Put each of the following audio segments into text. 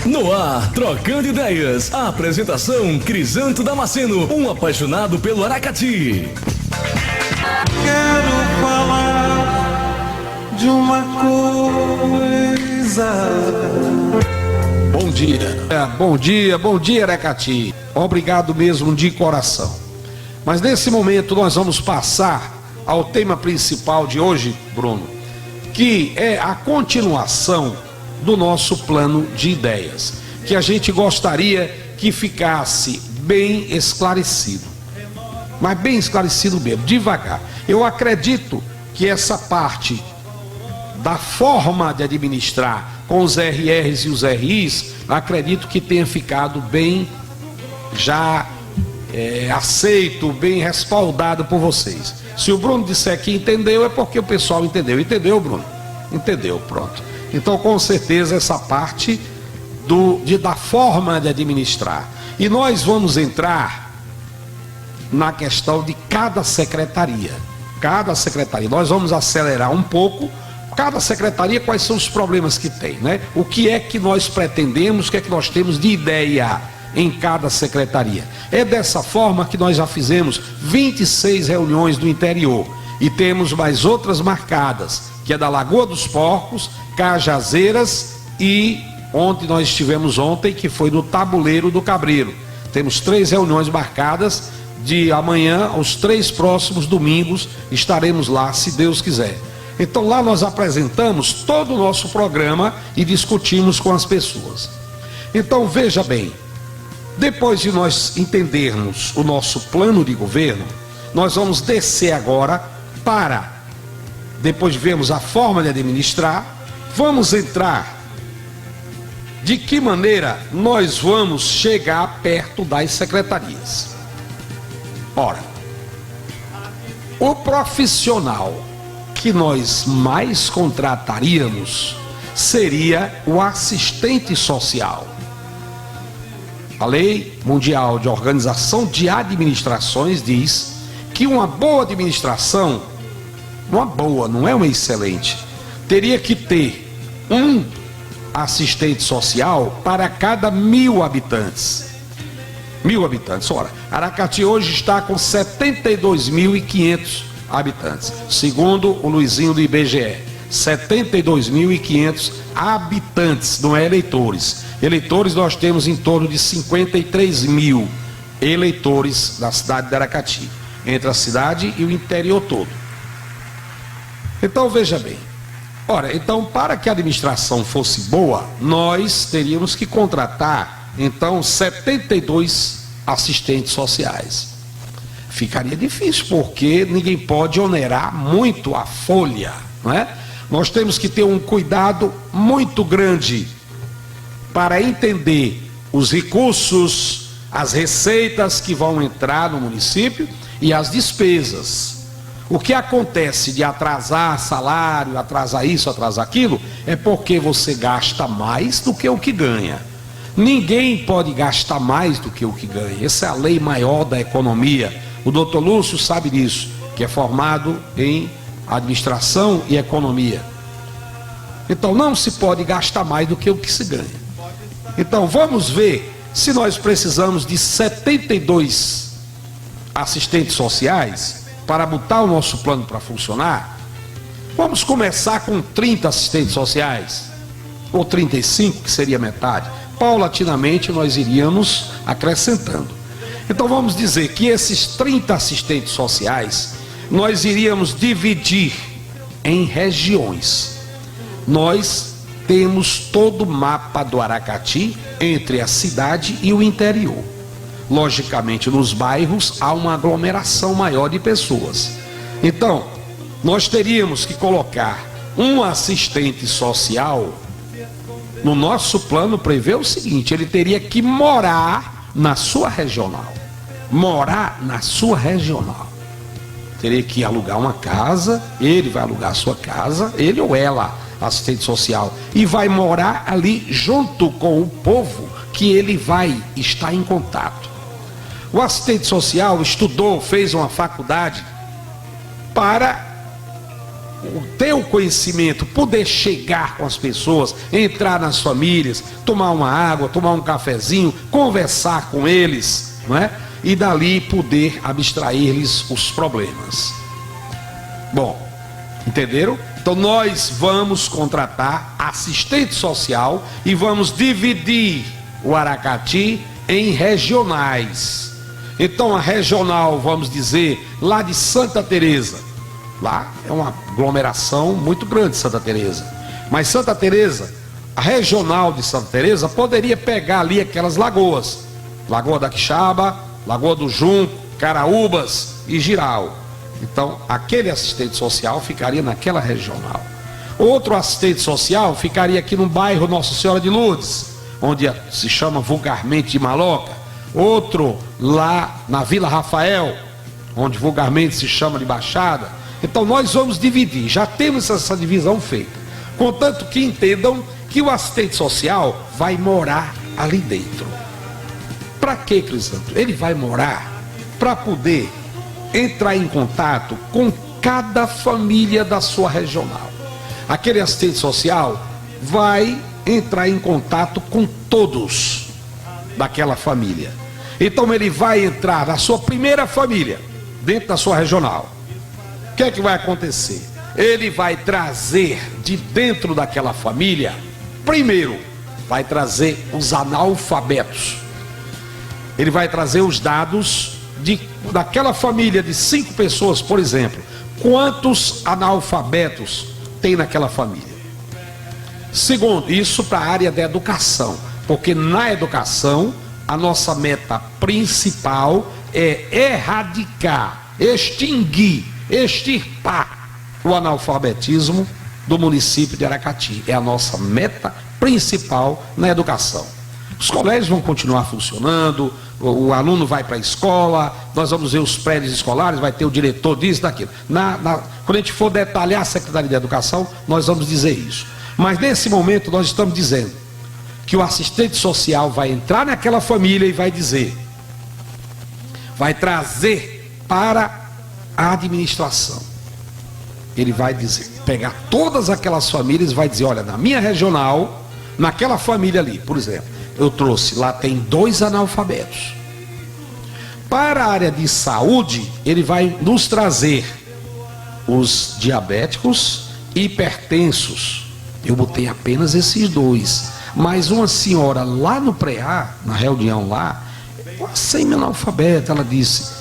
No ar, Trocando Ideias. A apresentação, Crisanto Damasceno, um apaixonado pelo Aracati. Quero falar de uma coisa. Bom dia. Bom dia, Aracati. Obrigado mesmo de coração. Mas nesse momento nós vamos passar ao tema principal de hoje, Bruno, que é a continuação do nosso plano de ideias, que a gente gostaria que ficasse bem esclarecido, mas bem esclarecido mesmo, devagar. Eu acredito que essa parte da forma de administrar com os RRs e os RIs, acredito que tenha ficado bem já aceito, bem respaldado por vocês. Se o Bruno disser que entendeu, é porque o pessoal entendeu. Entendeu, Bruno? Entendeu, pronto. Então, com certeza, essa parte da forma de administrar. E nós vamos entrar na questão de cada secretaria. Cada secretaria. Nós vamos acelerar um pouco. Cada secretaria, quais são os problemas que tem, né? O que é que nós pretendemos, o que é que nós temos de ideia em cada secretaria. É dessa forma que nós já fizemos 26 reuniões do interior. E temos mais outras marcadas, que é da Lagoa dos Porcos, Cajazeiras e onde nós estivemos ontem, que foi no Tabuleiro do Cabreiro. Temos 3 reuniões marcadas, de amanhã aos 3 próximos domingos estaremos lá, se Deus quiser. Então lá nós apresentamos todo o nosso programa e discutimos com as pessoas. Então veja bem, depois de nós entendermos o nosso plano de governo, nós vamos descer agora para, depois de vermos a forma de administrar, vamos entrar de que maneira nós vamos chegar perto das secretarias. Ora, o profissional que nós mais contrataríamos seria o assistente social. A Lei Mundial de Organização de Administrações diz que uma boa administração, não é uma excelente, teria que ter um assistente social para cada 1.000 habitantes. 1.000 habitantes. Ora, Aracati hoje está com 72.500 habitantes, segundo o Luizinho do IBGE. 72.500 habitantes, não é eleitores. Eleitores nós temos em torno de 53 mil eleitores da cidade de Aracati, entre a cidade e o interior todo. Então veja bem, ora, então para que a administração fosse boa, nós teríamos que contratar então 72 assistentes sociais. Ficaria difícil, porque ninguém pode onerar muito a folha, não é? Nós temos que ter um cuidado muito grande para entender os recursos, as receitas que vão entrar no município e as despesas. O que acontece de atrasar salário, atrasar isso, atrasar aquilo, é porque você gasta mais do que o que ganha. Ninguém pode gastar mais do que o que ganha. Essa é a lei maior da economia. O doutor Lúcio sabe disso, que é formado em administração e economia. Então não se pode gastar mais do que o que se ganha. Então vamos ver se nós precisamos de 72 assistentes sociais para botar o nosso plano para funcionar. Vamos começar com 30 assistentes sociais, ou 35, que seria metade. Paulatinamente nós iríamos acrescentando. Então vamos dizer que esses 30 assistentes sociais nós iríamos dividir em regiões. Nós temos todo o mapa do Aracati entre a cidade e o interior. Logicamente, nos bairros há uma aglomeração maior de pessoas. Então, nós teríamos que colocar um assistente social. No nosso plano prevê o seguinte: ele teria que morar na sua regional. Morar na sua regional. Teria que alugar uma casa, ele vai alugar a sua casa, ele ou ela, assistente social, e vai morar ali junto com o povo que ele vai estar em contato. O assistente social estudou, fez uma faculdade para ter o conhecimento, poder chegar com as pessoas, entrar nas famílias, tomar uma água, tomar um cafezinho, conversar com eles, não é? E dali poder abstrair-lhes os problemas. Bom, entenderam? Então nós vamos contratar assistente social e vamos dividir o Aracati em regionais. Então a regional, vamos dizer, lá de Santa Teresa, lá é uma aglomeração muito grande, Santa Teresa. Mas Santa Teresa, a regional de Santa Teresa poderia pegar ali aquelas lagoas, Lagoa da Quixaba, Lagoa do Junco, Caraúbas e Giral. Então aquele assistente social ficaria naquela regional. Outro assistente social ficaria aqui no bairro Nossa Senhora de Lourdes, onde se chama vulgarmente de Maloca. Outro lá na Vila Rafael, onde vulgarmente se chama de Baixada. Então nós vamos dividir, já temos essa divisão feita, contanto que entendam que o assistente social vai morar ali dentro. Para que, Crisanto? Ele vai morar para poder entrar em contato com cada família da sua regional. Aquele assistente social vai entrar em contato com todos daquela família. Então ele vai entrar na sua primeira família, dentro da sua regional. O que é que vai acontecer? Ele vai trazer de dentro daquela família, primeiro, vai trazer os analfabetos. Ele vai trazer os dados daquela família de 5 pessoas, por exemplo. Quantos analfabetos tem naquela família? Segundo, isso para a área da educação, porque na educação a nossa meta principal é erradicar, extinguir, extirpar o analfabetismo do município de Aracati. É a nossa meta principal na educação. Os colégios vão continuar funcionando, o aluno vai para a escola, nós vamos ver os prédios escolares, vai ter o diretor disso, daquilo. Quando a gente for detalhar a Secretaria de Educação, nós vamos dizer isso. Mas nesse momento nós estamos dizendo que o assistente social vai entrar naquela família e vai dizer, vai trazer para a administração. Ele vai dizer, pegar todas aquelas famílias e vai dizer, olha, na minha regional, naquela família ali, por exemplo, eu trouxe, lá tem 2 analfabetos. Para a área de saúde, ele vai nos trazer os diabéticos e hipertensos. Eu botei apenas esses 2. Mas uma senhora lá no pré-A, na reunião lá, uma semi-analfabeta, ela disse,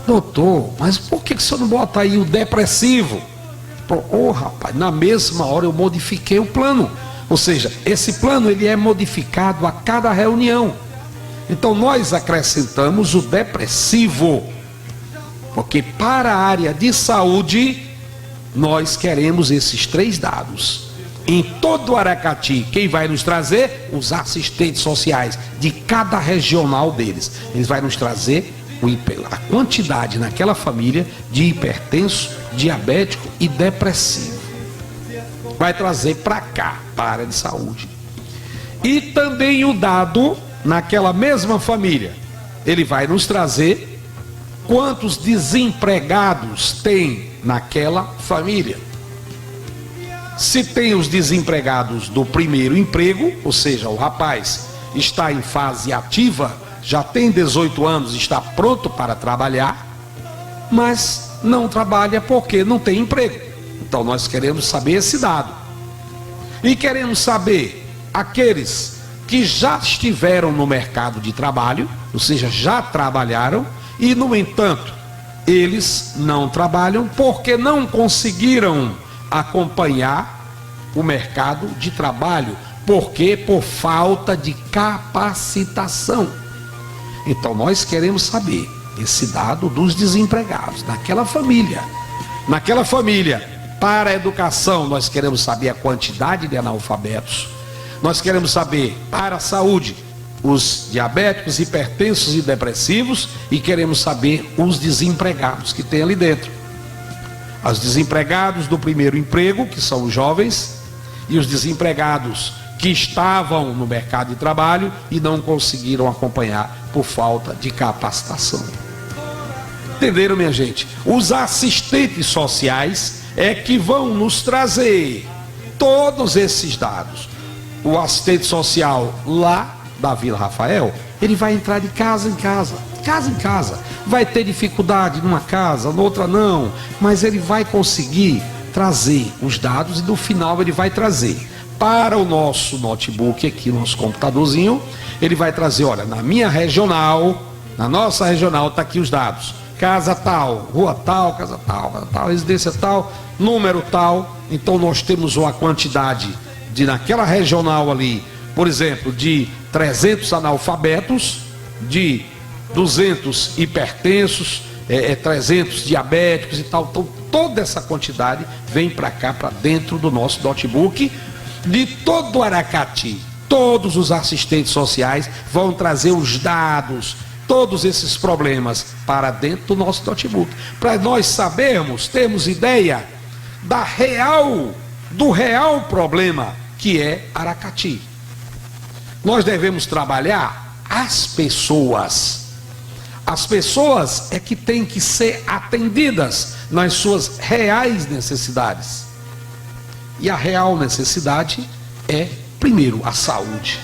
doutor, mas por que o senhor não bota aí o depressivo? Rapaz, na mesma hora eu modifiquei o plano. Ou seja, esse plano ele é modificado a cada reunião. Então nós acrescentamos o depressivo, porque para a área de saúde nós queremos esses 3 dados. Em todo o Aracati, quem vai nos trazer? Os assistentes sociais de cada regional deles. Eles vão nos trazer a quantidade naquela família de hipertenso, diabético e depressivo. Vai trazer para cá, para a área de saúde. E também o dado naquela mesma família. Ele vai nos trazer quantos desempregados tem naquela família. Se tem os desempregados do primeiro emprego, ou seja, o rapaz está em fase ativa, já tem 18 anos, está pronto para trabalhar, mas não trabalha porque não tem emprego. Então nós queremos saber esse dado. E queremos saber aqueles que já estiveram no mercado de trabalho, ou seja, já trabalharam, e no entanto, eles não trabalham porque não conseguiram acompanhar o mercado de trabalho. Por quê? Por falta de capacitação. Então nós queremos saber esse dado dos desempregados naquela família. Naquela família, para a educação, nós queremos saber a quantidade de analfabetos. Nós queremos saber para a saúde os diabéticos, hipertensos e depressivos, e queremos saber os desempregados que tem ali dentro. Os desempregados do primeiro emprego, que são os jovens, e os desempregados que estavam no mercado de trabalho e não conseguiram acompanhar por falta de capacitação. Entenderam, minha gente? Os assistentes sociais é que vão nos trazer todos esses dados. O assistente social lá da Vila Rafael, ele vai entrar de casa em casa, vai ter dificuldade numa casa, noutra não, mas ele vai conseguir trazer os dados e no final ele vai trazer para o nosso notebook aqui, nosso computadorzinho, ele vai trazer, olha, na minha regional, na nossa regional está aqui os dados, casa tal, rua tal, casa tal, residência tal, número tal. Então nós temos uma quantidade de naquela regional ali, por exemplo, de 300 analfabetos, de 200 hipertensos, 300 diabéticos e tal. Então toda essa quantidade vem para cá, para dentro do nosso notebook. De todo o Aracati, todos os assistentes sociais vão trazer os dados, todos esses problemas para dentro do nosso notebook, para nós sabermos, termos ideia do real problema que é Aracati. Nós devemos trabalhar as pessoas. As pessoas é que têm que ser atendidas nas suas reais necessidades. E a real necessidade é, primeiro, a saúde.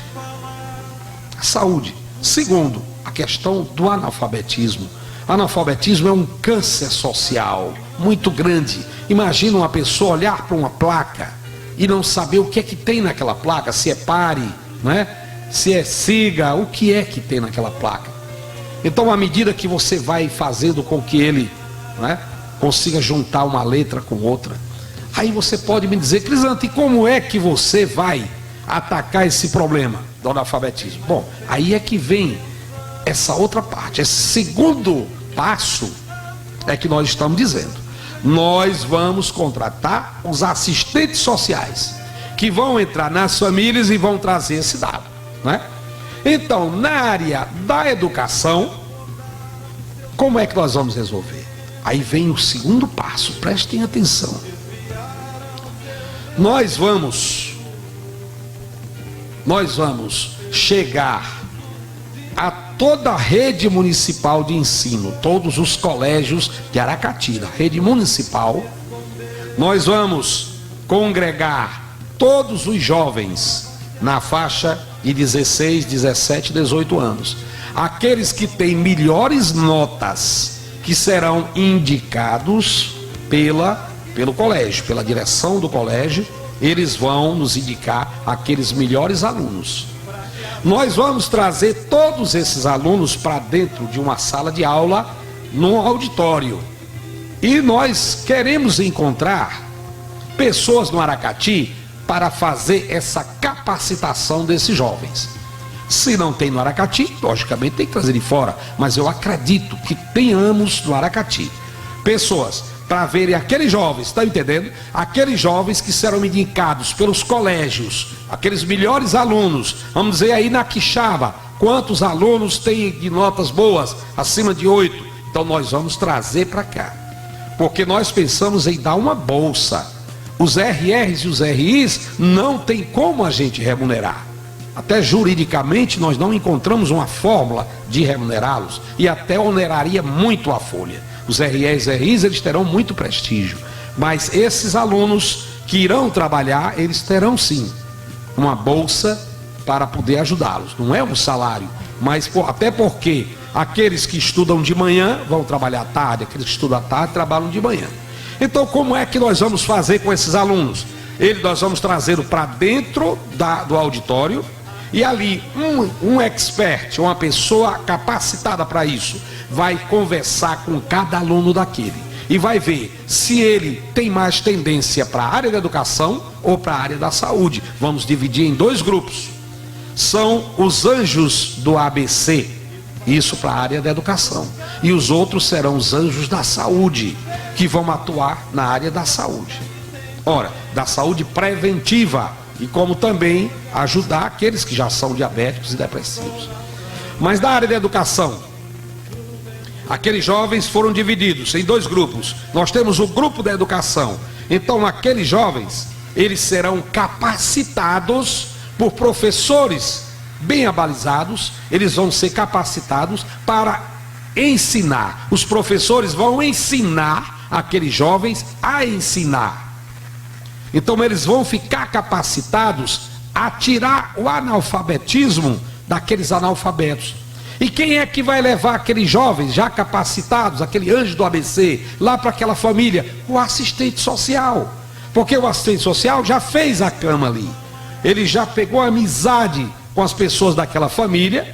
A saúde. Segundo, a questão do analfabetismo. Analfabetismo é um câncer social muito grande. Imagina uma pessoa olhar para uma placa e não saber o que é que tem naquela placa, se é pare, não é? Se é siga, o que é que tem naquela placa. Então, à medida que você vai fazendo com que ele, não é, consiga juntar uma letra com outra, aí você pode me dizer, Crisanto, e como é que você vai atacar esse problema do analfabetismo? Bom, aí é que vem essa outra parte, esse segundo passo é que nós estamos dizendo. Nós vamos contratar os assistentes sociais que vão entrar nas famílias e vão trazer esse dado, né? Então, na área da educação, como é que nós vamos resolver? Aí vem o segundo passo, prestem atenção. Nós vamos chegar a toda a rede municipal de ensino, todos os colégios de Aracati, da rede municipal. Nós vamos congregar todos os jovens na faixa de 16, 17, 18 anos. Aqueles que têm melhores notas, que serão indicados pelo colégio, pela direção do colégio, eles vão nos indicar aqueles melhores alunos. Nós vamos trazer todos esses alunos para dentro de uma sala de aula, num auditório. E nós queremos encontrar pessoas no Aracati para fazer essa capacitação desses jovens. Se não tem no Aracati, logicamente tem que trazer de fora, mas eu acredito que tenhamos no Aracati pessoas para verem aqueles jovens, está entendendo? Aqueles jovens que serão indicados pelos colégios, aqueles melhores alunos, vamos dizer aí na Quixaba, quantos alunos têm de notas boas, acima de 8, então nós vamos trazer para cá, porque nós pensamos em dar uma bolsa. Os RRs e os RIs não tem como a gente remunerar, até juridicamente nós não encontramos uma fórmula de remunerá-los, e até oneraria muito a folha. Os REs e RIs, eles terão muito prestígio, mas esses alunos que irão trabalhar, eles terão sim uma bolsa para poder ajudá-los. Não é um salário, mas até porque aqueles que estudam de manhã vão trabalhar à tarde, aqueles que estudam à tarde trabalham de manhã. Então, como é que nós vamos fazer com esses alunos? Nós vamos trazê-lo para dentro do auditório, e ali um expert, uma pessoa capacitada para isso, vai conversar com cada aluno daquele e vai ver se ele tem mais tendência para a área da educação ou para a área da saúde. Vamos dividir em dois grupos. São os anjos do ABC, isso para a área da educação, e os outros serão os anjos da saúde, que vão atuar na área da saúde. Ora, da saúde preventiva, e como também ajudar aqueles que já são diabéticos e depressivos. Mas da área da educação, aqueles jovens foram divididos em dois grupos. Nós temos o grupo da educação. Então aqueles jovens, eles serão capacitados por professores bem abalizados. Eles vão ser capacitados para ensinar. Os professores vão ensinar aqueles jovens a ensinar. Então eles vão ficar capacitados a tirar o analfabetismo daqueles analfabetos. E quem é que vai levar aqueles jovens já capacitados, aquele anjo do ABC, lá para aquela família? O assistente social. Porque o assistente social já fez a cama ali. Ele já pegou amizade com as pessoas daquela família,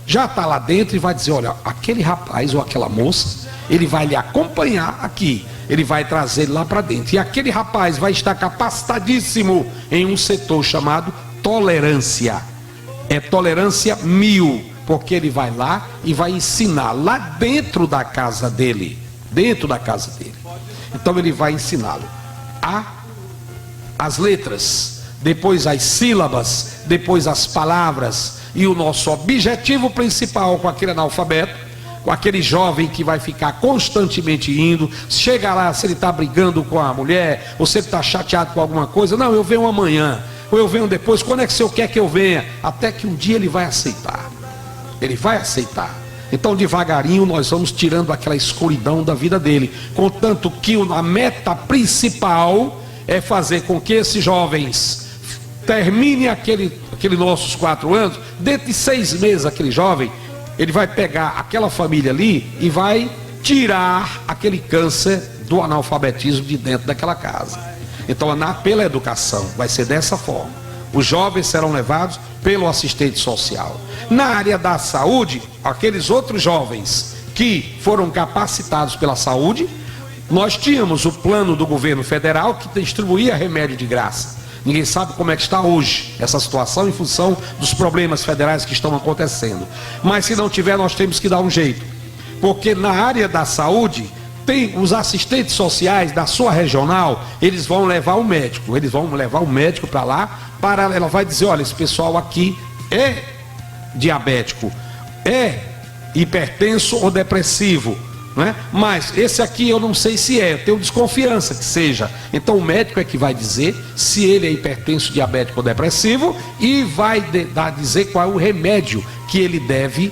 já está lá dentro e vai dizer, olha, aquele rapaz ou aquela moça, ele vai lhe acompanhar aqui, ele vai trazer ele lá para dentro. E aquele rapaz vai estar capacitadíssimo em um setor chamado tolerância. É tolerância 1000, porque ele vai lá e vai ensinar lá dentro da casa dele. Dentro da casa dele. Então ele vai ensiná-lo as letras, depois as sílabas, depois as palavras. E o nosso objetivo principal com aquele analfabeto, com aquele jovem que vai ficar constantemente indo, chega lá, se ele está brigando com a mulher, ou se ele está chateado com alguma coisa, não, eu venho amanhã, ou eu venho depois, quando é que o senhor quer que eu venha? Até que um dia ele vai aceitar. Ele vai aceitar. Então devagarinho nós vamos tirando aquela escuridão da vida dele, contanto que a meta principal é fazer com que esses jovens terminem aquele nossos 4 anos. Dentro de 6 meses aquele jovem, ele vai pegar aquela família ali e vai tirar aquele câncer do analfabetismo de dentro daquela casa. Então pela educação vai ser dessa forma. Os jovens serão levados pelo assistente social. Na área da saúde, aqueles outros jovens que foram capacitados pela saúde, nós tínhamos o plano do governo federal que distribuía remédio de graça. Ninguém sabe como é que está hoje essa situação em função dos problemas federais que estão acontecendo. Mas se não tiver, nós temos que dar um jeito. Porque na área da saúde, tem os assistentes sociais da sua regional, eles vão levar o médico. Eles vão levar o médico para lá, ela vai dizer, olha, esse pessoal aqui é diabético, é hipertenso ou depressivo, não é? Mas esse aqui eu não sei se é, eu tenho desconfiança que seja. Então o médico é que vai dizer se ele é hipertenso, diabético ou depressivo e vai dizer qual é o remédio que ele deve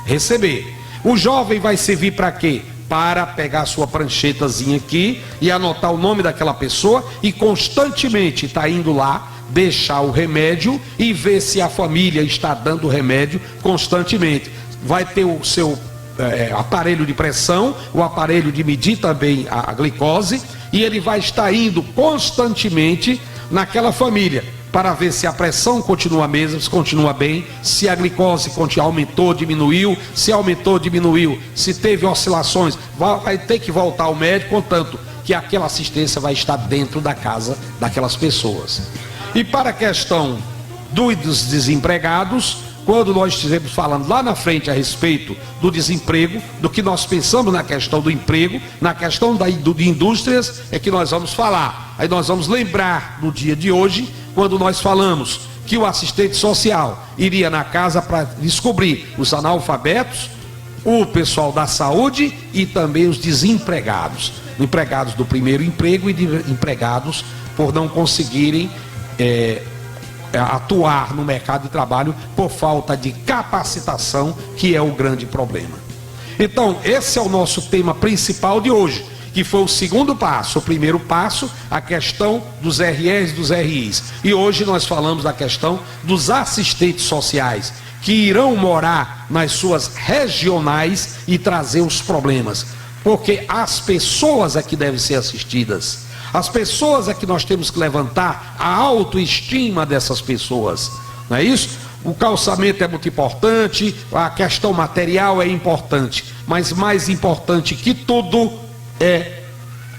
receber. O jovem vai servir para quê? Para pegar a sua pranchetazinha aqui e anotar o nome daquela pessoa e constantemente está indo lá deixar o remédio e ver se a família está dando o remédio constantemente. Vai ter o seu aparelho de pressão, o aparelho de medir também a glicose, e ele vai estar indo constantemente naquela família para ver se a pressão continua a mesma, se continua bem, se a glicose aumentou, diminuiu, se aumentou, diminuiu, se teve oscilações, vai ter que voltar ao médico, contanto que aquela assistência vai estar dentro da casa daquelas pessoas. E para a questão dos desempregados, quando nós estivemos falando lá na frente a respeito do desemprego, do que nós pensamos na questão do emprego, na questão de indústrias, é que nós vamos falar. Aí nós vamos lembrar no dia de hoje, quando nós falamos que o assistente social iria na casa para descobrir os analfabetos, o pessoal da saúde e também os desempregados. Empregados do primeiro emprego e de empregados por não conseguirem atuar no mercado de trabalho por falta de capacitação, que é o grande problema. Então, esse é o nosso tema principal de hoje, que foi o segundo passo. O primeiro passo, a questão dos REs e dos RIs. E hoje nós falamos da questão dos assistentes sociais, que irão morar nas suas regionais e trazer os problemas. Porque as pessoas é que devem ser assistidas. As pessoas é que nós temos que levantar a autoestima dessas pessoas, não é isso? O calçamento é muito importante, a questão material é importante, mas mais importante que tudo é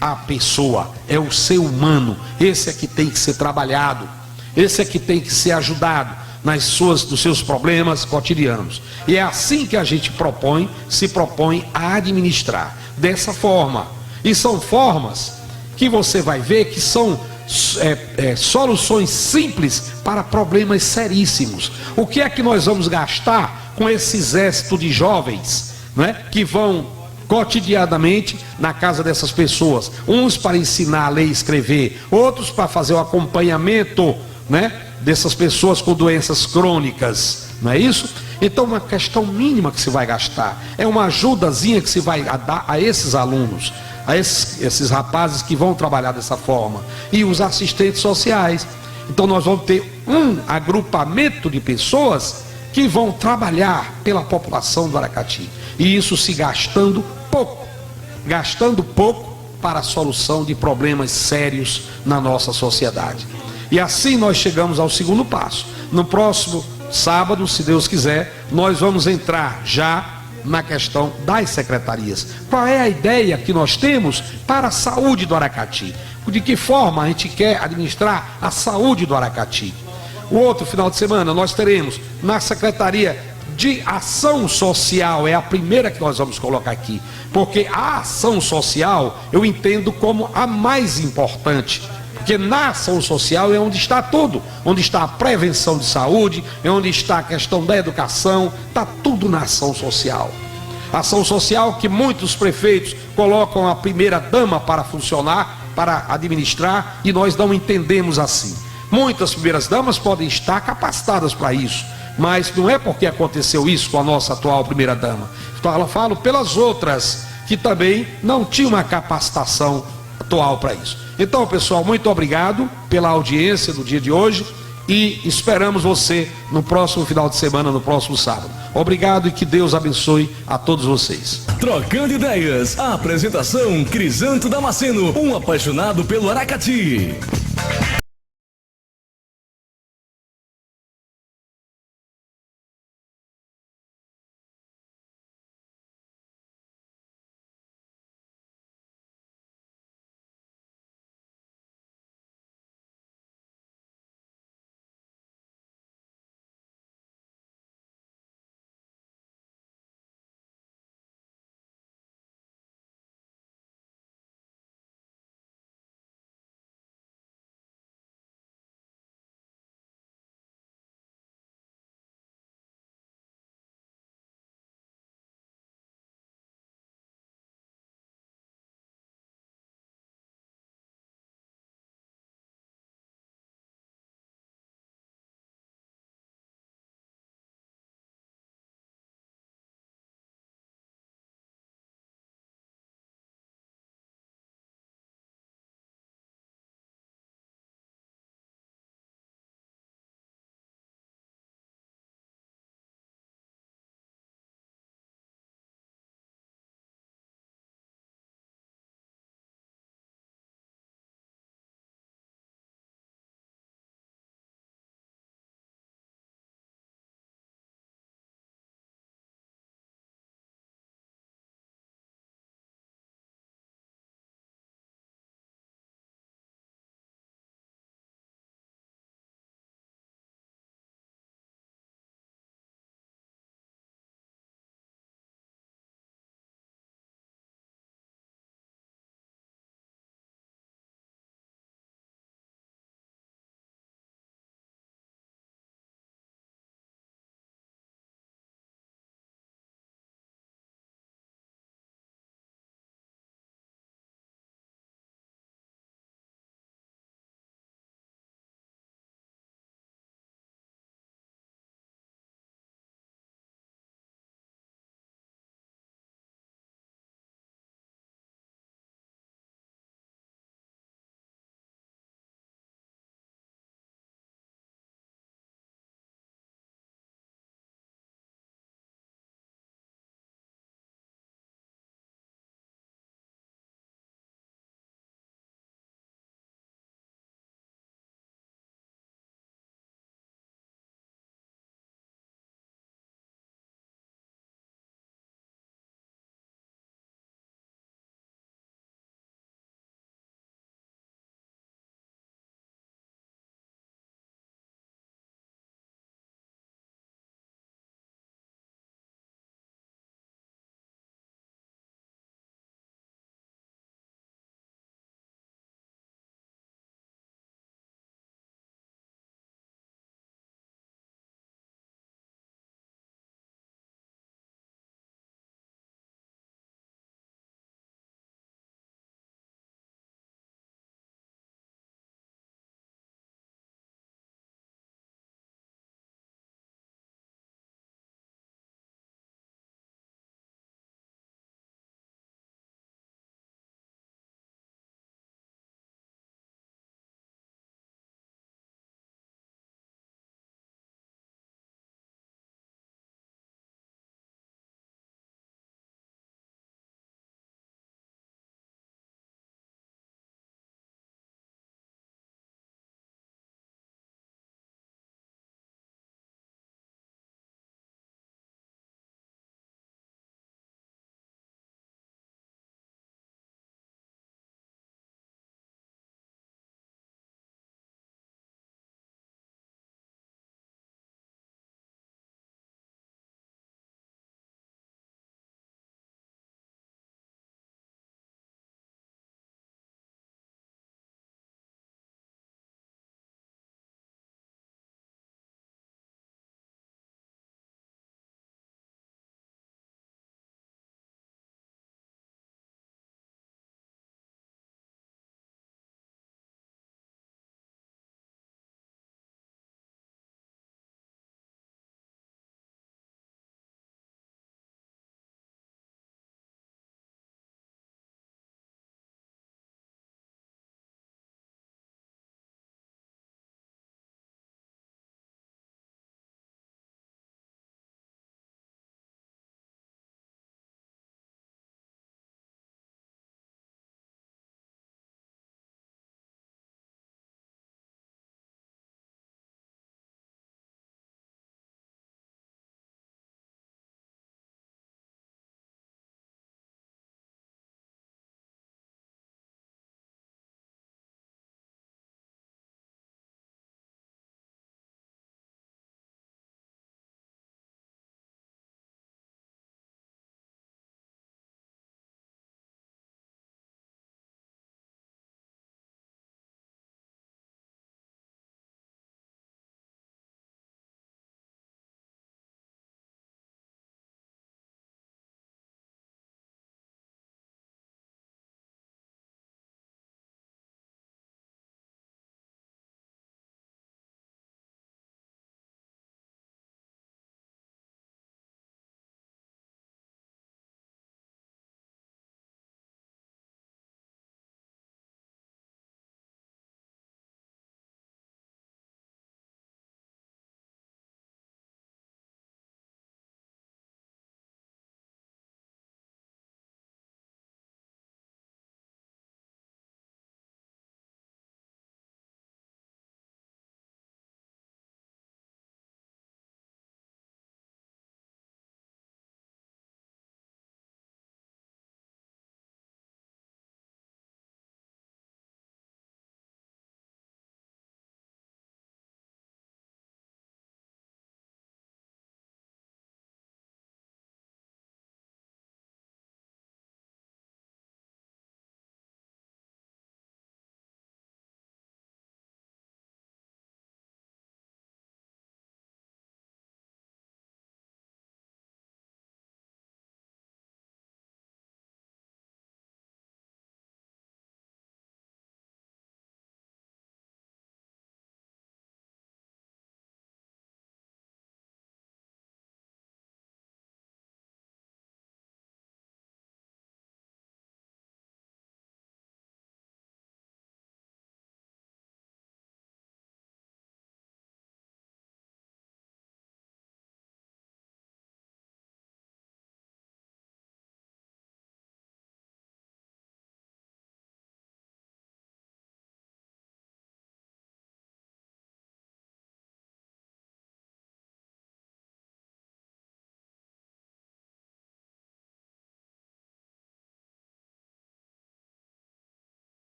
a pessoa, é o ser humano. Esse é que tem que ser trabalhado, esse é que tem que ser ajudado dos seus problemas cotidianos. E é assim que a gente se propõe a administrar, dessa forma. E são formas que você vai ver que são soluções simples para problemas seríssimos. O que é que nós vamos gastar com esse exército de jovens, não é? Que vão cotidianamente na casa dessas pessoas, uns para ensinar a ler e escrever, outros para fazer o acompanhamento, né, dessas pessoas com doenças crônicas, não é isso? Então uma questão mínima que se vai gastar, é uma ajudazinha que se vai dar a esses alunos. a esses rapazes que vão trabalhar dessa forma, e os assistentes sociais. Então nós vamos ter um agrupamento de pessoas que vão trabalhar pela população do Aracati, e isso se gastando pouco para a solução de problemas sérios na nossa sociedade. E assim nós chegamos ao segundo passo. No próximo sábado, se Deus quiser, nós vamos entrar já na questão das secretarias. Qual é a ideia que nós temos para a saúde do Aracati? De que forma a gente quer administrar a saúde do Aracati? O outro final de semana nós teremos na Secretaria de Ação Social, é a primeira que nós vamos colocar aqui, porque a ação social eu entendo como a mais importante. Porque na ação social é onde está tudo, onde está a prevenção de saúde, é onde está a questão da educação, está tudo na ação social. Ação social que muitos prefeitos colocam a primeira dama para funcionar, para administrar, e nós não entendemos assim. Muitas primeiras damas podem estar capacitadas para isso, mas não é porque aconteceu isso com a nossa atual primeira dama. Então eu falo pelas outras que também não tinham uma capacitação atual para isso. Então, pessoal, muito obrigado pela audiência do dia de hoje e esperamos você no próximo final de semana, no próximo sábado. Obrigado e que Deus abençoe a todos vocês. Trocando ideias, a apresentação Crisanto Damasceno, um apaixonado pelo Aracati.